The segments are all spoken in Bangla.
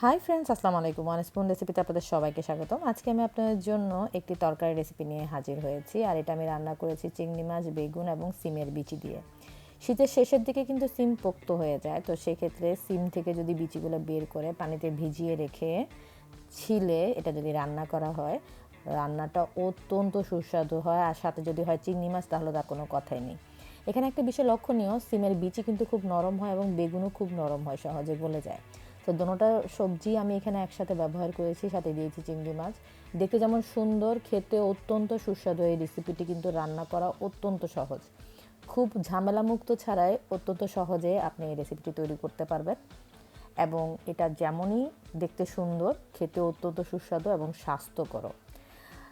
হাই ফ্রেন্ডস, আসসালামু আলাইকুম। ওয়ান স্পুন রেসিপিতে আপনাদের সবাইকে স্বাগতম। আজকে আমি আপনাদের জন্য একটি তরকারি রেসিপি নিয়ে হাজির হয়েছি, আর এটা আমি রান্না করেছি চিংড়ি মাছ, বেগুন এবং সিমের বিচি দিয়ে। শীতের শেষের দিকে কিন্তু সিম পোক্ত হয়ে যায়, তো সেক্ষেত্রে সিম থেকে যদি বিচিগুলো বের করে পানিতে ভিজিয়ে রেখে ছিলে এটা যদি রান্না করা হয়, রান্নাটা অত্যন্ত সুস্বাদু হয়। আর সাথে যদি হয় চিংড়ি মাছ, তাহলে তার কোনো কথাই নেই। এখানে একটা বিষয় লক্ষণীয়, সিমের বিচি কিন্তু খুব নরম হয় এবং বেগুনও খুব নরম হয়, সহজে গলে যায়। তো দোনোটা সবজি আমি এখানে একসাথে ব্যবহার করেছি, সাথে দিয়েছি চিংড়ি মাছ। দেখতে যেমন সুন্দর, খেতে অত্যন্ত সুস্বাদু। এই রেসিপিটি কিন্তু রান্না করা অত্যন্ত সহজ, খুব ঝামেলামুক্ত ছাড়াই অত্যন্ত সহজে আপনি এই রেসিপিটি তৈরি করতে পারবেন। এবং এটা যেমনই দেখতে সুন্দর, খেতে অত্যন্ত সুস্বাদু এবং স্বাস্থ্যকর।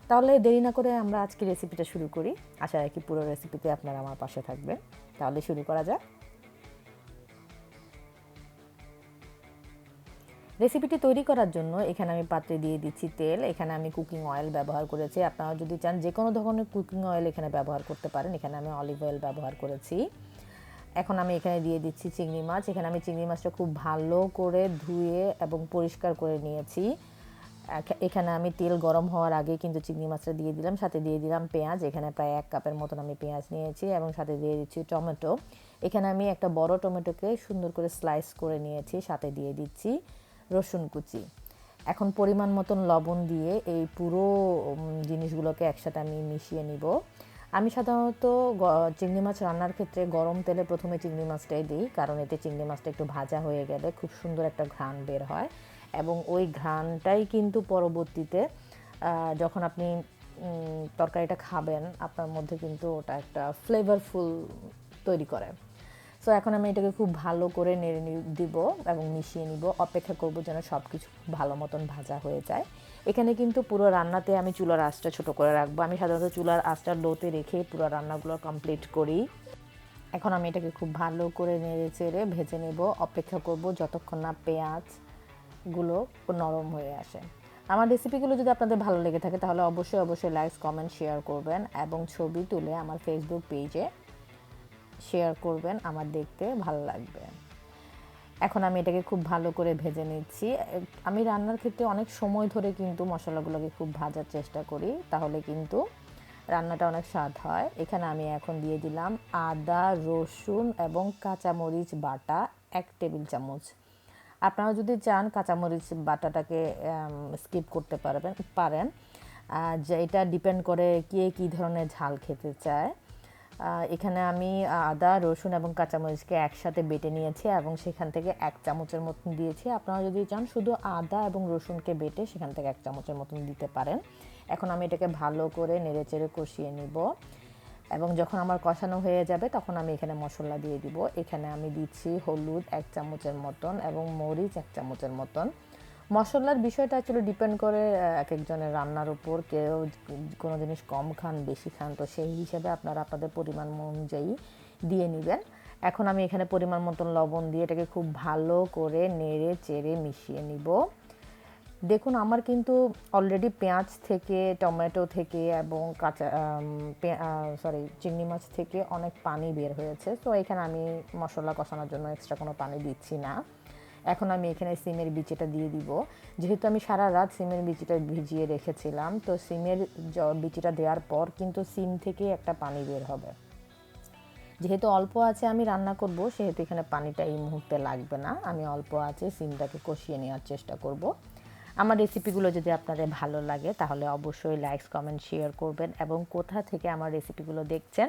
তাহলে দেরি না করে আমরা আজকে রেসিপিটা শুরু করি। আশা রাখি পুরো রেসিপিতে আপনারা আমার পাশে থাকবেন। তাহলে শুরু করা যাক। রেসিপিটি তৈরি করার জন্য এখানে আমি পাত্রে দিয়ে দিচ্ছি তেল। এখানে আমি কুকিং অয়েল ব্যবহার করেছি। আপনারা যদি চান যে কোনো ধরনের কুকিং অয়েল এখানে ব্যবহার করতে পারেন। এখানে আমি অলিভ অয়েল ব্যবহার করেছি। এখন আমি এখানে দিয়ে দিচ্ছি চিংড়ি মাছ। এখানে আমি চিংড়ি মাছটা খুব ভালো করে ধুয়ে এবং পরিষ্কার করে নিয়েছি। এখানে আমি তেল গরম হওয়ার আগে কিন্তু চিংড়ি মাছটা দিয়ে দিলাম, সাথে দিয়ে দিলাম পেঁয়াজ। এখানে প্রায় 1 কাপের মতন আমি পেঁয়াজ নিয়েছি, এবং সাথে দিয়ে দিচ্ছি টমেটো। এখানে আমি একটা বড় টমেটোকে সুন্দর করে স্লাইস করে নিয়েছি, সাথে দিয়ে দিচ্ছি রসুন কুচি। এখন পরিমাণ মতন লবণ দিয়ে এই পুরো জিনিসগুলোকে একসাথে আমি মিশিয়ে নিব। আমি সাধারণত চিংড়ি মাছ রান্নার ক্ষেত্রে গরম তেলে প্রথমে চিংড়ি মাছটাই দিই, কারণ এতে চিংড়ি মাছটা একটু ভাজা হয়ে গেলে খুব সুন্দর একটা ঘ্রাণ বের হয়, এবং ওই ঘ্রাণটাই কিন্তু পরবর্তীতে যখন আপনি তরকারিটা খাবেন, আপনার মধ্যে কিন্তু ওটা একটা ফ্লেভারফুল তৈরি করে। সো এখন আমি এটাকে খুব ভালো করে নেড়ে দিব এবং মিশিয়ে নিব। অপেক্ষা করব যেন সব কিছু ভালো মতন ভাজা হয়ে যায়। এখানে কিন্তু পুরো রান্নাতে আমি চুলার আঁচটা ছোটো করে রাখবো। আমি সাধারণত চুলার আঁচটা লোতে রেখে পুরো রান্নাগুলো কমপ্লিট করি। এখন আমি এটাকে খুব ভালো করে নেড়ে চেড়ে ভেজে নেব। অপেক্ষা করব যতক্ষণ না পেঁয়াজগুলো নরম হয়ে আসে। আমার রেসিপিগুলো যদি আপনাদের ভালো লেগে থাকে, তাহলে অবশ্যই লাইক, কমেন্ট, শেয়ার করবেন, এবং ছবি তুলে আমার ফেসবুক পেজে শেয়ার করবেন। আমার দেখতে ভালো লাগবে। এখন আমি এটাকে খুব ভালো করে ভেজে নিচ্ছি। আমি রান্নার ক্ষেত্রে অনেক সময় ধরে কিন্তু মশলাগুলোকে খুব ভাজার চেষ্টা করি, তাহলে কিন্তু রান্নাটা অনেক স্বাদ হয়। এখানে আমি এখন দিয়ে দিলাম আদা, রসুন এবং কাঁচামরিচ বাটা 1 টেবিল চামচ। আপনারা যদি চান কাঁচামরিচ বাটাটাকে স্কিপ করতে পারেন। যে এটা ডিপেন্ড করে কে কী ধরনের ঝাল খেতে চায়। এখানে আমি আদা, রসুন এবং কাঁচামরিচকে একসাথে বেটে নিয়েছি, এবং সেখান থেকে 1 চামচের মতন দিয়েছি। আপনারা যদি চান শুধু আদা এবং রসুনকে বেটে সেখান থেকে 1 চামচের মতন দিতে পারেন। এখন আমি এটাকে ভালো করে নেড়েচেড়ে কষিয়ে নিব, এবং যখন আমার কষানো হয়ে যাবে তখন আমি এখানে মশলা দিয়ে দিব। এখানে আমি দিচ্ছি হলুদ 1 চামচের মতন এবং মরিচ 1 চামচের মতন। মশলার বিষয়টা আসলে ডিপেন্ড করে এক একজনের রান্নার উপর। কেউ কোনো জিনিস কম খান, বেশি খান, তো সেই হিসাবে আপনারা আপনাদের পরিমাণ অনুযায়ী দিয়ে নেবেন। এখন আমি এখানে পরিমাণ মতন লবণ দিয়ে এটাকে খুব ভালো করে নেড়ে চেড়ে মিশিয়ে নিব। দেখুন, আমার কিন্তু অলরেডি পেঁয়াজ থেকে, টমেটো থেকে এবং চিংড়ি মাছ থেকে অনেক পানি বের হয়েছে। তো এখানে আমি মশলা কষানোর জন্য এক্সট্রা কোনো পানি দিচ্ছি না। এখন আমি এখানে সিমের বিচিটা দিয়ে দিব। যেহেতু আমি সারা রাত সিমের বিচিটা ভিজিয়ে রেখেছিলাম, তো সিমের বিচিটা দেওয়ার পর কিন্তু সিম থেকে একটা পানি বের হবে। যেহেতু অল্প আছে আমি রান্না করব, সেহেতু এখানে পানিটা এই মুহূর্তে লাগবে না। আমি অল্প আছে সিমটাকে কষিয়ে নেওয়ার চেষ্টা করব। আমার রেসিপিগুলো যদি আপনাদের ভালো লাগে, তাহলে অবশ্যই লাইক, কমেন্ট, শেয়ার করবেন, এবং কোথা থেকে আমার রেসিপিগুলো দেখছেন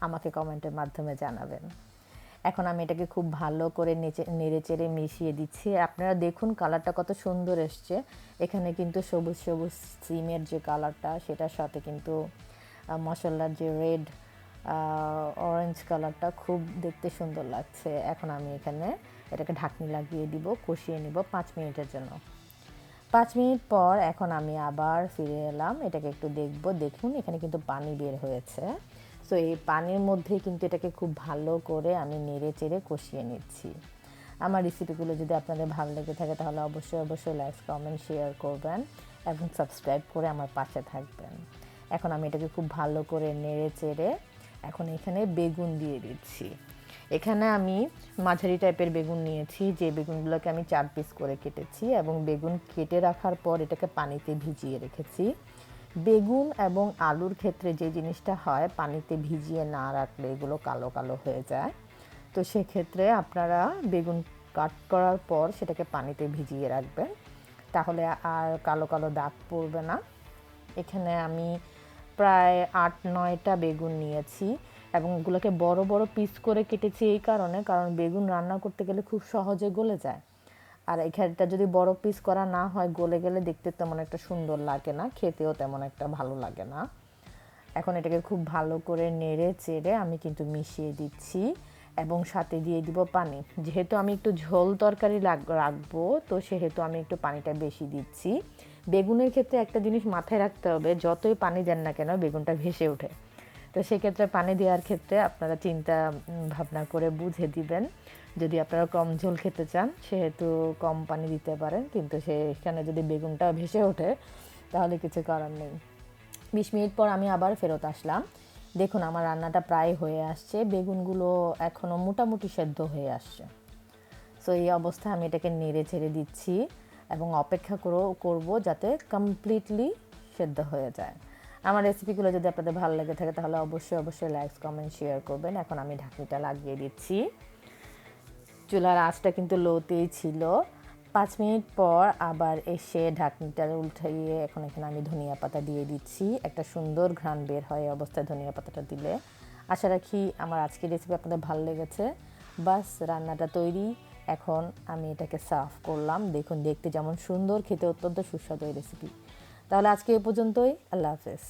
আমাকে কমেন্টের মাধ্যমে জানাবেন। এখন আমি এটাকে খুব ভালো করে নেড়ে চেড়ে মিশিয়ে দিচ্ছি। আপনারা দেখুন কালারটা কত সুন্দর এসছে। এখানে কিন্তু সবুজ সবুজ সিমের যে কালারটা, সেটার সাথে কিন্তু মশলার যে রেড অরেঞ্জ কালারটা খুব দেখতে সুন্দর লাগছে। এখন আমি এখানে এটাকে ঢাকনি লাগিয়ে দিব, কষিয়ে নিব 5 মিনিটের জন্য। 5 মিনিট পর এখন আমি আবার ফিরে এলাম। এটাকে একটু দেখব। দেখুন এখানে কিন্তু পানি বের হয়েছে। সো এই পানির মধ্যেই কিন্তু এটাকে খুব ভালো করে আমি নেড়ে চেড়ে কষিয়ে নিচ্ছি। আমার রেসিপিগুলো যদি আপনাদের ভালো লেগে থাকে, তাহলে অবশ্যই লাইক, কমেন্ট, শেয়ার করবেন, এবং সাবস্ক্রাইব করে আমার পাশে থাকবেন। এখন আমি এটাকে খুব ভালো করে নেড়ে চেড়ে এখন এখানে বেগুন দিয়ে দিচ্ছি। এখানে আমি মাঝারি টাইপের বেগুন নিয়েছি, যে বেগুনগুলোকে আমি 4 পিস করে কেটেছি এবং বেগুন কেটে রাখার পর এটাকে পানিতে ভিজিয়ে রেখেছি। বেগুন এবং আলুর ক্ষেত্রে যে জিনিসটা হয়, পানিতে ভিজিয়ে না রাখলে এগুলো কালো কালো হয়ে যায়। তো সেক্ষেত্রে আপনারা বেগুন কাট করার পর সেটাকে পানিতে ভিজিয়ে রাখবেন, তাহলে আর কালো কালো দাগ পড়বে না। এখানে আমি প্রায় 8-9টা বেগুন নিয়েছি এবং এগুলোকে বড় বড় পিস করে কেটেছি এই কারণে, কারণ বেগুন রান্না করতে গেলে খুব সহজে গলে যায়। আর এখানটা যদি বড় পিস করা না হয়, গলে গেলে দেখতে তেমন একটা সুন্দর লাগে না, খেতেও তেমন একটা ভালো লাগে না। এখন এটাকে খুব ভালো করে নেড়ে চেড়ে আমি কিন্তু মিশিয়ে দিচ্ছি এবং সাথে দিয়ে দিব পানি। যেহেতু আমি একটু ঝোল তরকারি রাখবো, তো সেহেতু আমি একটু পানিটা বেশি দিচ্ছি। বেগুনের ক্ষেত্রে একটা জিনিস মাথায় রাখতে হবে, যতই পানি দেন না কেন বেগুনটা ভেসে ওঠে। তো সেক্ষেত্রে পানি দেওয়ার ক্ষেত্রে আপনারা চিন্তা ভাবনা করে বুঝে দিবেন। যদি আপনারা কম ঝোল খেতে চান সেহেতু কম পানি দিতে পারেন, কিন্তু সেখানে যদি বেগুনটা ভেসে ওঠে তাহলে কিছু করার নেই। 20 মিনিট পর আমি আবার ফেরত আসলাম। দেখুন আমার রান্নাটা প্রায় হয়ে আসছে, বেগুনগুলো এখনও মোটামুটি সেদ্ধ হয়ে আসছে। সো এই অবস্থায় আমি এটাকে নেড়ে ছেড়ে দিচ্ছি এবং অপেক্ষা করব যাতে কমপ্লিটলি সেদ্ধ হয়ে যায়। আমার রেসিপিগুলো যদি আপনাদের ভালো লেগে থাকে তাহলে অবশ্যই লাইক, কমেন্ট, শেয়ার করবেন। এখন আমি ঢাকনিটা লাগিয়ে দিচ্ছি। চুলার আঁচটা কিন্তু লোতেই ছিল। 5 মিনিট পর আবার এসে ঢাকনিটা উল্টিয়ে এখন এখানে আমি ধনিয়া পাতা দিয়ে দিচ্ছি। একটা সুন্দর ঘ্রাণ বের হয় এই অবস্থায় ধনিয়া পাতাটা দিলে। আশা রাখি আমার আজকের রেসিপি আপনাদের ভালো লেগেছে। বাস রান্নাটা তৈরি। এখন আমি এটাকে সার্ভ করলাম। দেখুন দেখতে যেমন সুন্দর, খেতে অত্যন্ত সুস্বাদু এই রেসিপি। তাহলে আজকে এ পর্যন্তই। আল্লাহ হাফেজ।